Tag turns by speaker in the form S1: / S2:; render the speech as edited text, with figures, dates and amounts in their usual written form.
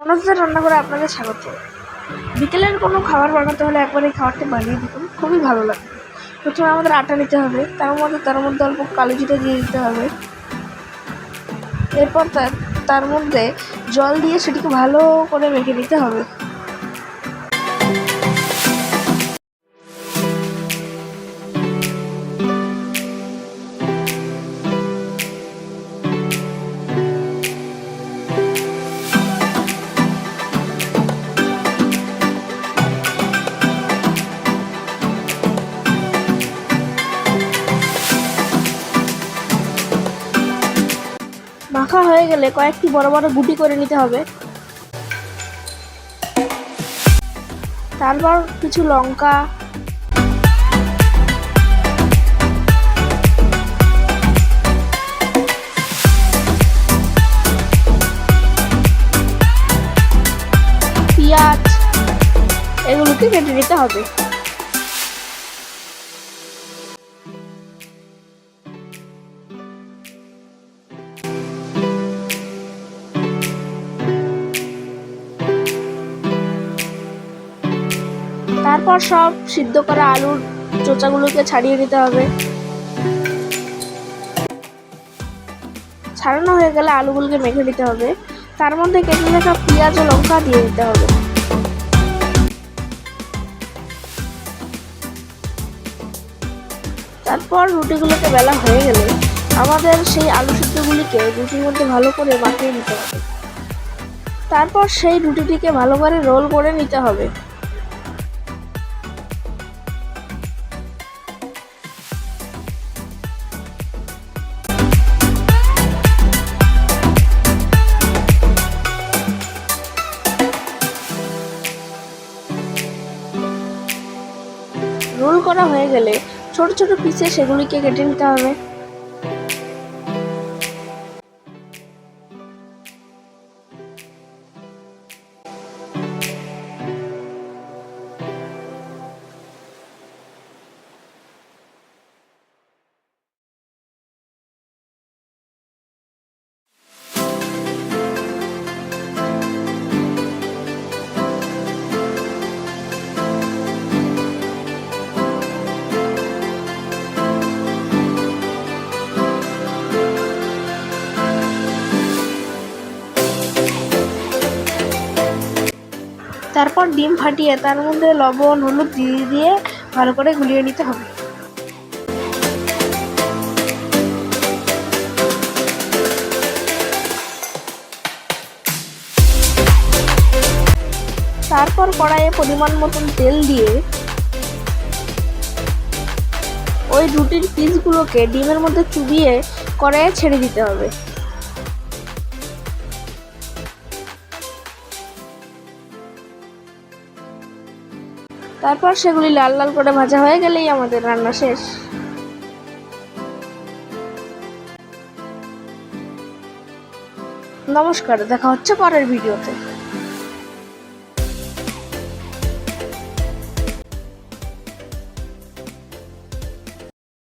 S1: মনোজদের রান্না করে আপনাদের স্বাগত। বিকেলের কোনো খাবার বানাতে হলে একবার এই খাবারটি বানিয়ে দেখুন, খুবই ভালো লাগবে। প্রথমে আমাদের আটা নিতে হবে, তার মধ্যে অল্প কালো জিরে দিয়ে দিতে হবে। এরপর তার মধ্যে জল দিয়ে সেটিকে ভালো করে মেখে নিতে হবে। মাখা হয়ে গেলে কয়েকটি বড় বড় গুটি করে নিতে হবে। তারপর কিছু লঙ্কা, পেঁয়াজ এগুলোকে কেটে নিতে হবে। তারপর সব সিদ্ধ করা আলুর চোচাগুলোকে ছাড়িয়ে নিতে হবে। ছাড়ানো হয়ে গেলে আলুগুলোকে মেখে নিতে হবে। তার মধ্যে কেটে রাখা পেঁয়াজ ও লঙ্কা দিয়ে দিতে হবে। তারপর রুটিগুলোকে বেলা হয়ে গেলে আমাদের সেই আলু সিদ্ধগুলিকে রুটির মধ্যে ভালো করে মাখিয়ে নিতে হবে। তারপর সেই রুটিটিকে ভালো করে রোল করে নিতে হবে। রোল করা হয়ে গেলে ছোট ছোট পিসে সেগুলিকে কেটে নিতে হবে। তারপর ডিম ফাটিয়ে তার মধ্যে লবণ হলুদ দিয়ে ভালো করে গুলিয়ে নিতে হবে। তারপর কড়াইয়ে পরিমাণ মতন তেল দিয়ে ওই রুটির পিসগুলোকে ডিমের মধ্যে চুবিয়ে কড়াইয়ে ছেড়ে দিতে হবে। তারপর সেগুলি লাল লাল করে ভাজা হয়ে গেলেই আমাদের রান্না শেষ। নমস্কার, দেখা হচ্ছে পরের ভিডিওতে।